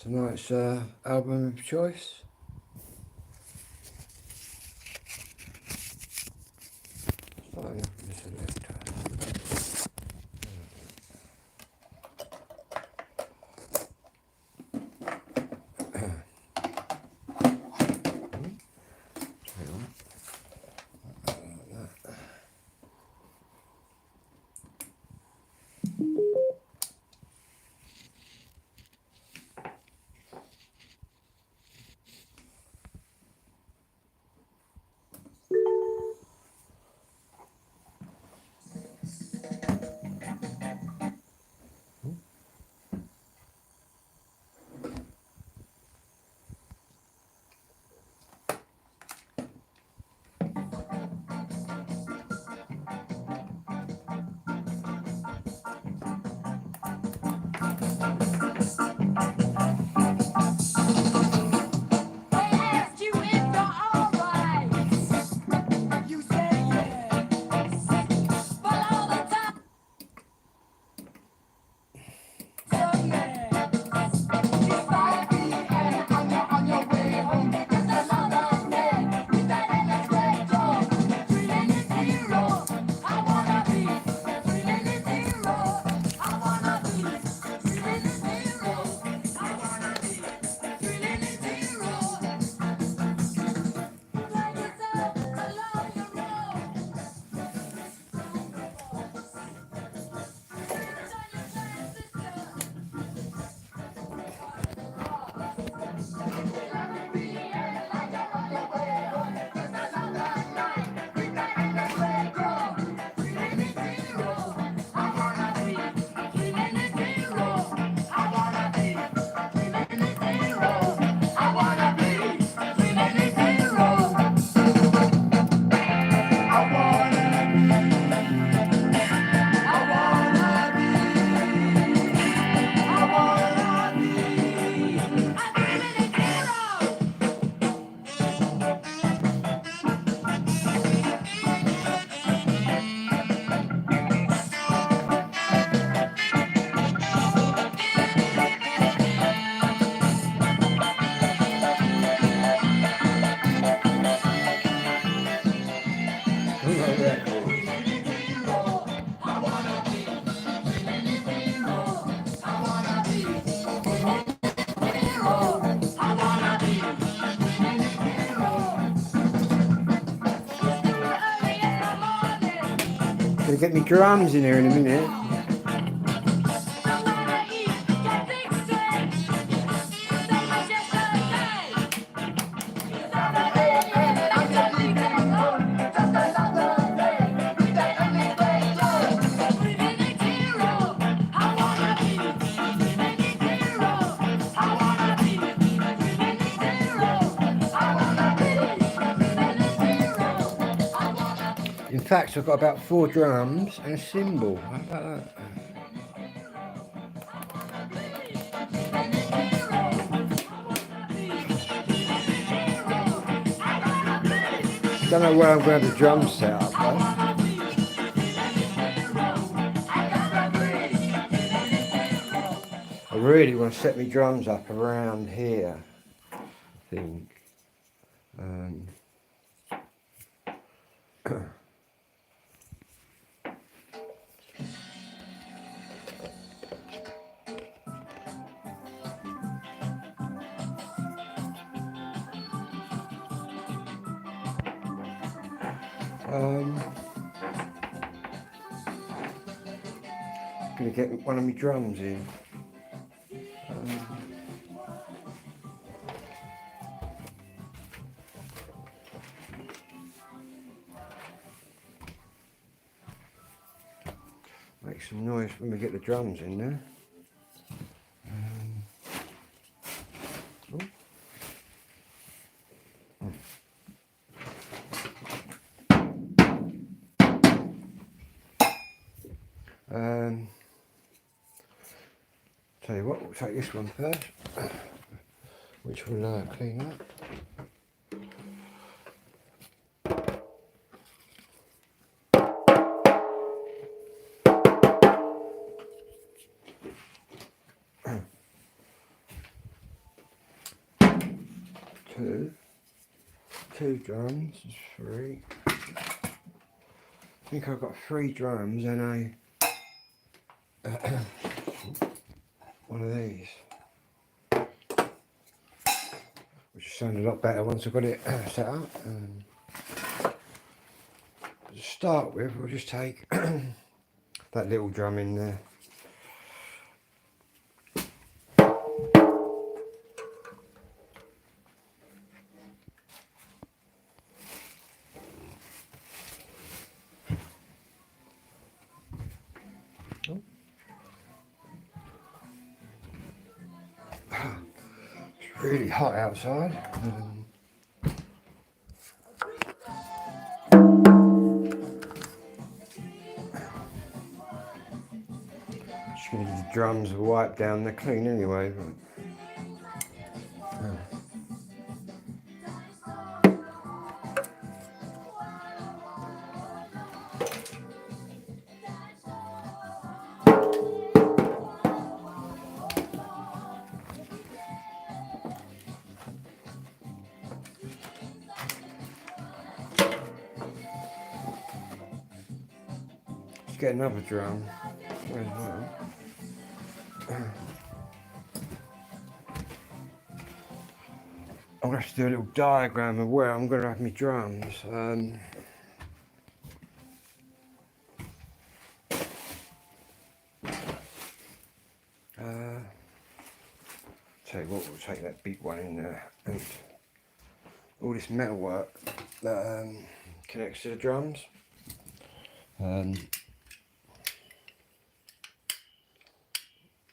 tonight's album of choice. Starting off with the selector. Gonna get me drums in here in a minute. In fact, I've got about 4 drums and a cymbal. How about that? Don't know where I'm going to have the drums set up though. I really want to set my drums up around here, I think. Gonna get one of my drums in. Make some noise when we get the drums in there. Tell you what, we'll take this one first, which will clean up. two drums, three. I think I've got 3 drums and one of these, which sound a lot better once I've got it set up. To start with, we'll just take that little drum in there. It's really hot outside. Just going to give the drums a wipe down, they're clean anyway. But, let's get another drum. Where's one? I'm going to have to do a little diagram of where I'm going to have my drums. Tell you what, we'll take that big one in there, and all this metal work that connects to the drums.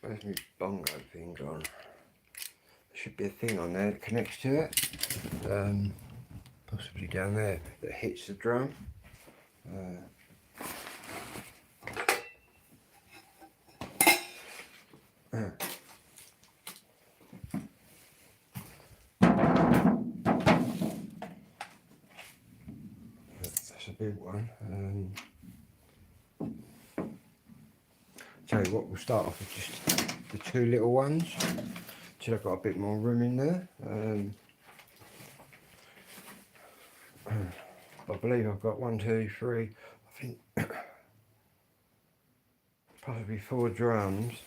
Where's my bongo thing gone? There should be a thing on there that connects to it, possibly down there, that hits the drum. That's a big one. Tell you what, we'll start off with just the 2 little ones till I've got a bit more room in there. I believe I've got 1, 2, 3, I think possibly 4 drums.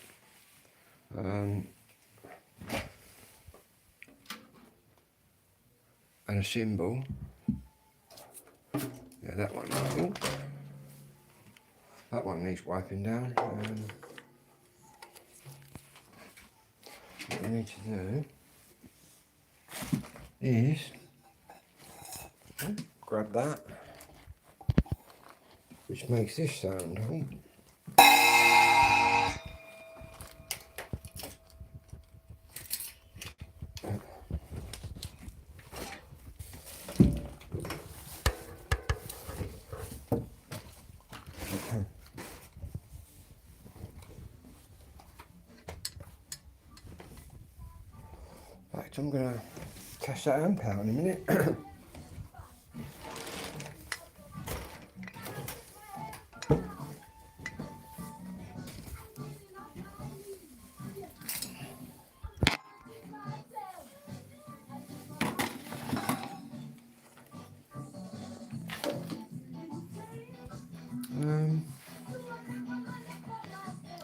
And a cymbal. Yeah, that one. Ooh. That one needs wiping down. What we need to do is grab that, which makes this sound. Right, I'm going to test that amp out in a minute.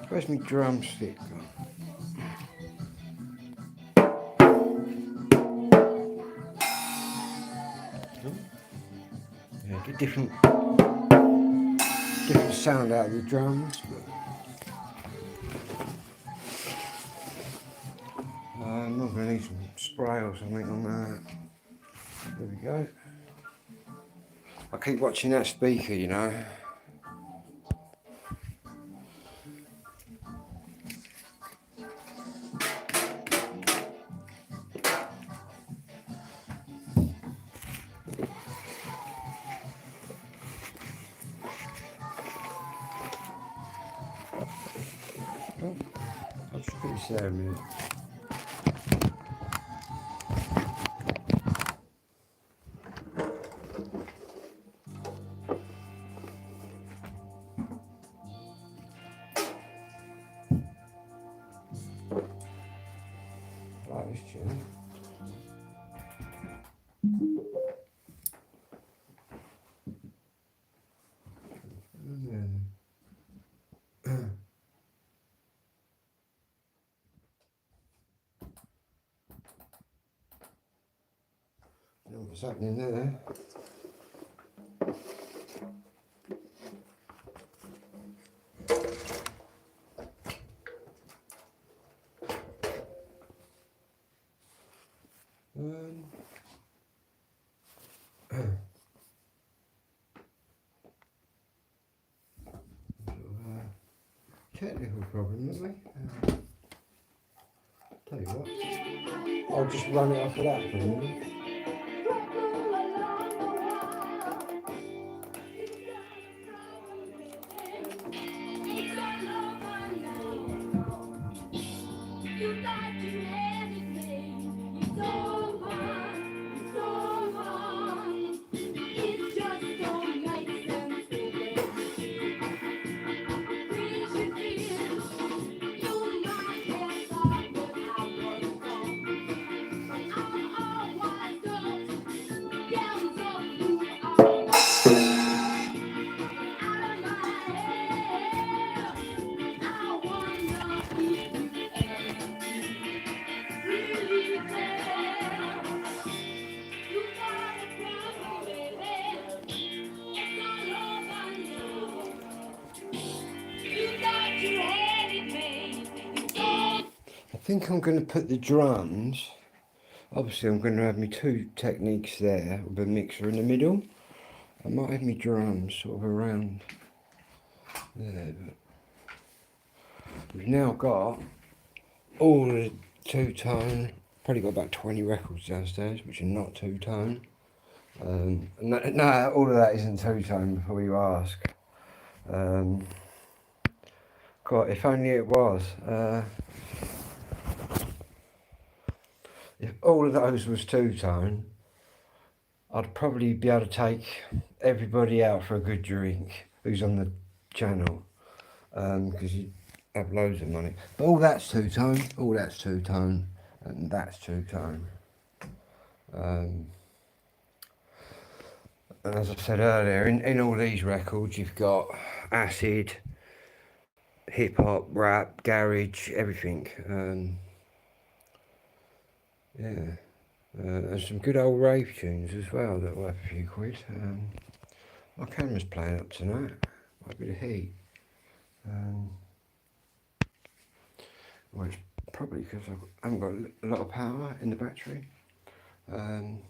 Where's my drumstick? Yeah, get different sound out of the drums. I'm not going to need some spray or something on that. There we go. I keep watching that speaker, you know. I'll just put this there a minute. Like this tune. What's happening there? Technical problem, isn't it? Tell you what, I'll just run it off of that for a minute. I think I'm going to put the drums, obviously I'm going to have my two techniques there with a mixer in the middle. I might have my drums sort of around there, but we've now got all the two-tone, probably got about 20 records downstairs which are not two-tone. No, all of that isn't two-tone before you ask. God, if only it was. If all of those was two-tone, I'd probably be able to take everybody out for a good drink who's on the channel, because you have loads of money. But all that's two-tone, and that's two-tone. And as I said earlier, in all these records you've got acid, hip-hop, rap, garage, everything. And some good old rave tunes as well that worth a few quid. My camera's playing up tonight, quite a bit of heat. Well, it's probably because I haven't got a lot of power in the battery. Got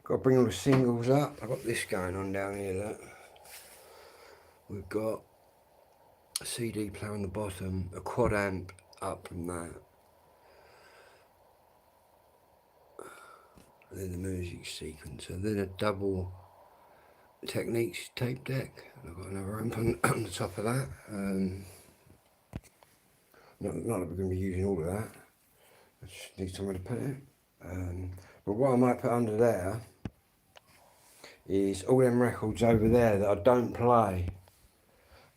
to bring all the singles up. I've got this going on down here, look. We've got a CD player on the bottom, a quad amp up from that. And then the music sequencer, then a double Technics tape deck. I've got another amp on the top of that. Not that we're going to be using all of that. I just need somewhere to put it. But what I might put under there is all them records over there that I don't play.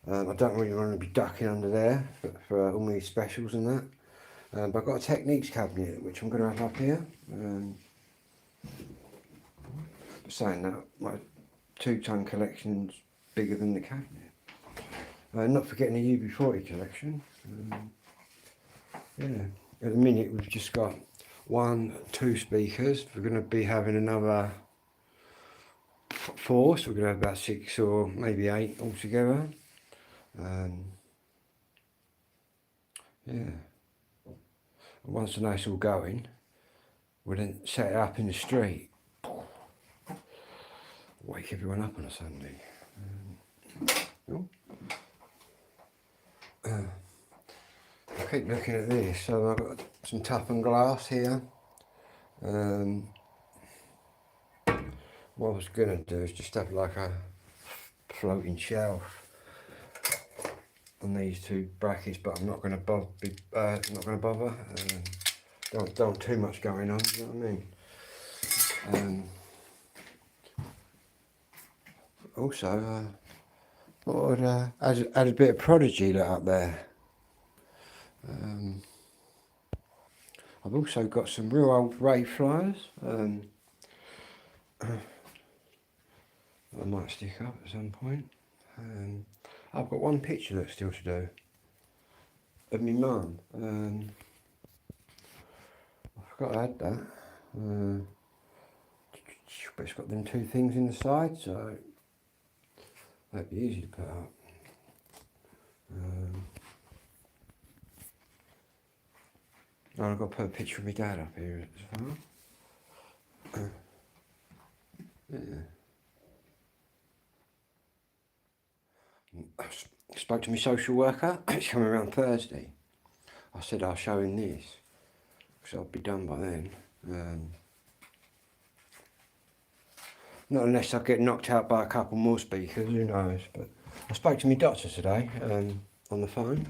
I don't really want to be ducking under there for all my specials and that. But I've got a Technics cabinet which I'm going to have up here. Saying that, my two-ton collection's bigger than the cabinet. Not forgetting the UB40 collection. Yeah, at the minute we've just got 2 speakers. We're going to be having another 4, so we're going to have about 6 or maybe 8 altogether. Yeah. Once the night's all going, we'll then set it up in the street. Wake everyone up on a Sunday. I keep looking at this, so I've got some toughened glass here. What I was going to do is just have like a floating shelf on these 2 brackets, but I'm not going to bother. Don't want too much going on. You know what I mean? Also, thought I'd add a bit of Prodigy lit up there. I've also got some real old rave flyers. I might stick up at some point. I've got one picture that's still to do of my mum. I forgot I had that. But it's got them two things in the side, so that'd be easy to put up. I've got to put a picture of my dad up here as well. Yeah. I spoke to my social worker. She's coming around Thursday. I said I'll show him this because I'll be done by then. Not unless I get knocked out by a couple more speakers, who knows. But I spoke to my doctor today on the phone.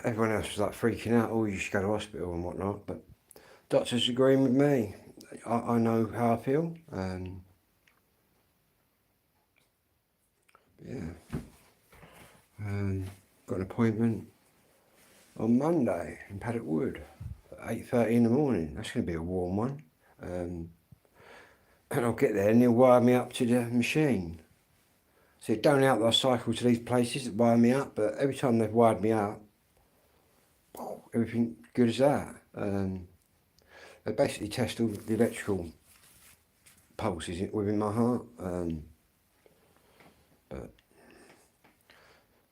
Everyone else was like freaking out, oh, you should go to hospital and whatnot. But doctor's agreeing with me. I know how I feel. Yeah. Got an appointment on Monday in Paddock Wood at 8:30 in the morning. That's going to be a warm one. And I'll get there and they'll wire me up to the machine. So don't out that I cycle to these places that wire me up, but every time they've wired me up, everything good as that. They basically test all the electrical pulses within my heart, but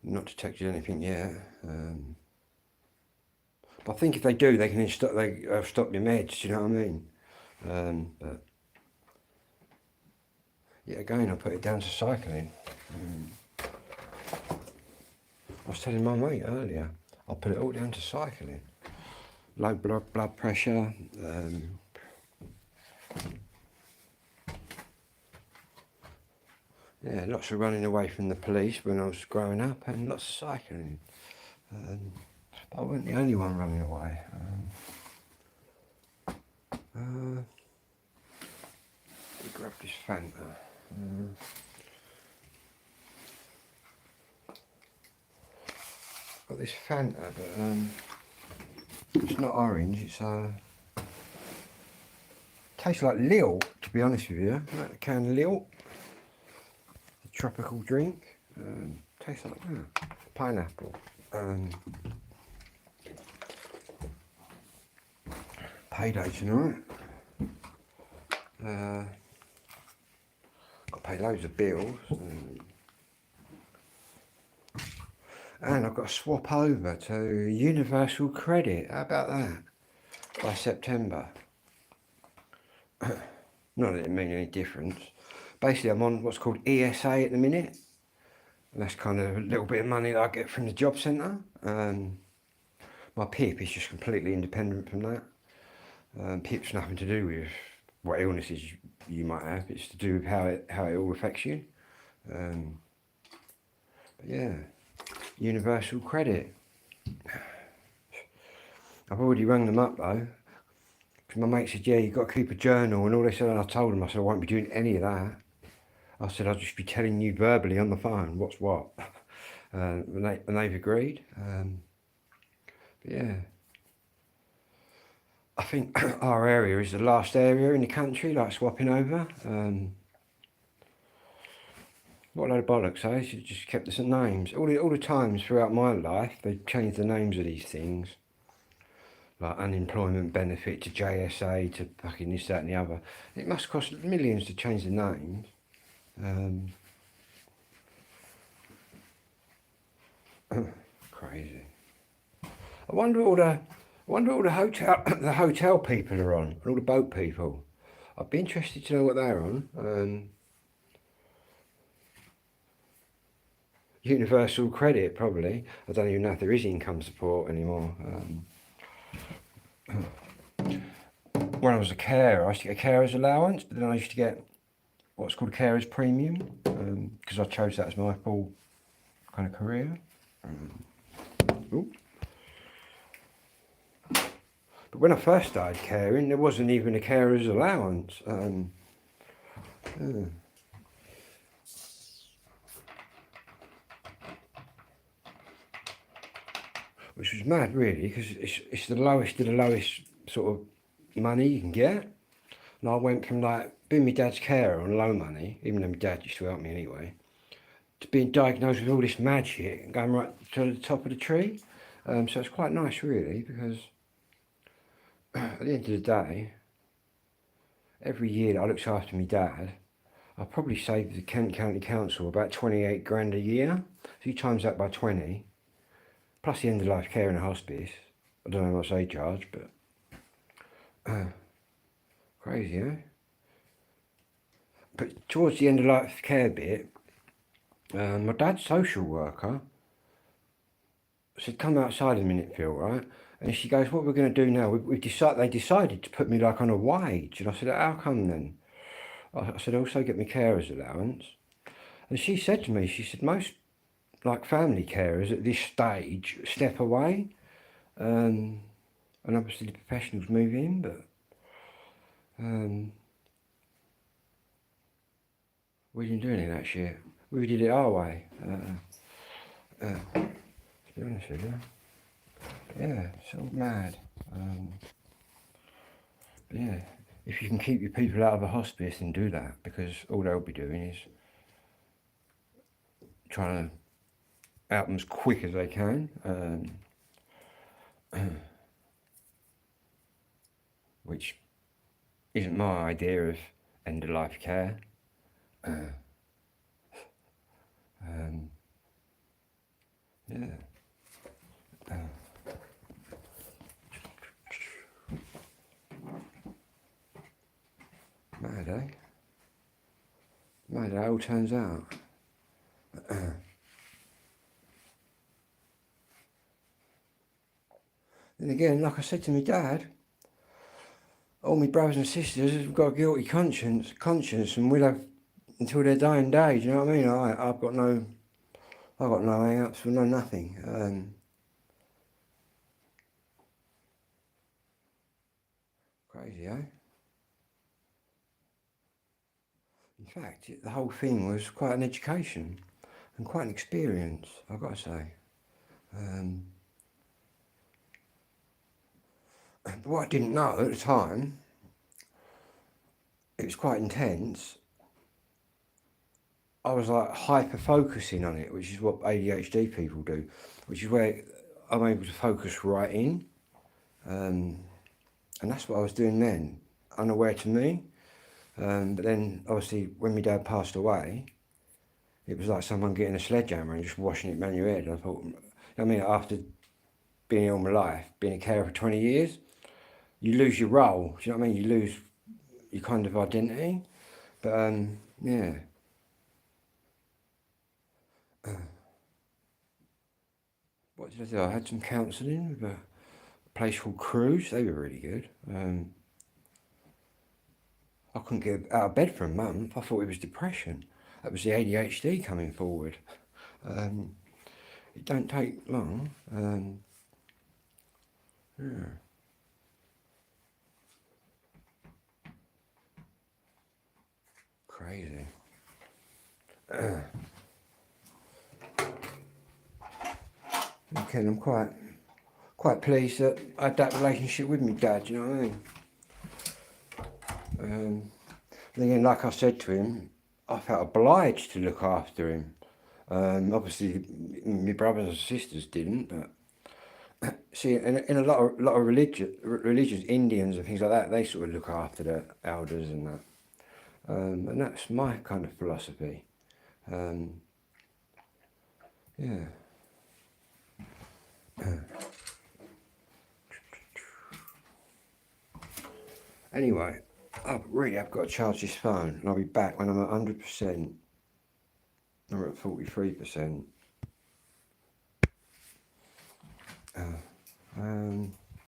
not detected anything yet. But I think if they do, they can stop the meds. You know what I mean? But yeah, again, I put it down to cycling. I was telling my mate earlier, I put it all down to cycling. Low blood pressure. Yeah, lots of running away from the police when I was growing up, and lots of cycling. But I wasn't the only one running away. Let me grab this Fanta. Got this Fanta, but it's not orange. It's tastes like Lil, to be honest with you. Like a can of Lil, a tropical drink. Tastes like that. Pineapple. Payday tonight. Got to pay loads of bills. And I've got to swap over to Universal Credit. How about that? By September. Not that it made any difference. Basically, I'm on what's called ESA at the minute. And that's kind of a little bit of money that I get from the job centre. My PIP is just completely independent from that. PIP's nothing to do with what illnesses you might have. It's to do with how it all affects you. But yeah. Universal Credit. I've already rung them up though, because my mate said, yeah, you've got to keep a journal and all this, and I told them, I said, I won't be doing any of that. I said, I'll just be telling you verbally on the phone what's what. And they've agreed. But yeah, I think our area is the last area in the country, like swapping over. What a load of bollocks, eh? Should have just kept the names. All the times throughout my life, they've changed the names of these things. Like unemployment benefit to JSA to fucking this, that and the other. It must cost millions to change the names. Crazy. I wonder all the hotel people are on, and all the boat people. I'd be interested to know what they're on. Universal Credit, probably. I don't even know if there is income support anymore. When I was a carer, I used to get a carer's allowance, but then I used to get what's called a carer's premium, because I chose that as my full kind of career. But when I first started caring, there wasn't even a carer's allowance. Which was mad, really, because it's the lowest of the lowest sort of money you can get. And I went from like being my dad's carer on low money, even though my dad used to help me anyway, to being diagnosed with all this mad shit and going right to the top of the tree. So it's quite nice, really, because at the end of the day, every year that I looked after my dad, I probably saved the Kent County Council about 28 grand a year. If you times that by 20, plus the end of life care in a hospice, I don't know how much they charge, but crazy, eh? But towards the end of life care bit, my dad's social worker said, come outside a minute, Phil, right? And she goes, what we're going to do now, they decided to put me like on a wage. And I said, how come then? I said, also get me carer's allowance. And she said to me, she said, most like family carers at this stage step away. And obviously the professionals move in, but we didn't do any of that shit. We did it our way. To be honest with you. Yeah, it's all mad. Yeah, if you can keep your people out of a hospice, then do that, because all they'll be doing is trying to out them as quick as they can, which isn't my idea of end of life care. Yeah. Mad, eh? Mad how it all turns out. Then again, like I said to my dad, all my brothers and sisters have got a guilty conscience, and we'll have until their dying day. Do you know what I mean? I've got no hang-ups for no nothing. Crazy, eh? In fact, the whole thing was quite an education and quite an experience, I've got to say. But what I didn't know at the time, it was quite intense. I was like hyper focusing on it, which is what ADHD people do, which is where I'm able to focus right in. And that's what I was doing then, unaware to me. But then obviously when my dad passed away, it was like someone getting a sledgehammer and just washing it round your head. I thought, I mean, after being all my life, being a carer for 20 years, you lose your role. Do you know what I mean? You lose your kind of identity. But yeah. What did I do? I had some counselling with a place called Cruise. They were really good. I couldn't get out of bed for a month. I thought it was depression. That was the ADHD coming forward. It don't take long. Yeah. Crazy. Okay, I'm quite pleased that I had that relationship with my dad. You know what I mean? And again, like I said to him, I felt obliged to look after him. Obviously, my brothers and sisters didn't, but see, in a lot of religions, Indians and things like that, they sort of look after the elders and that. And that's my kind of philosophy. Yeah. Anyway, I've got to charge this phone, and I'll be back when I'm at 100%. I'm at 43%.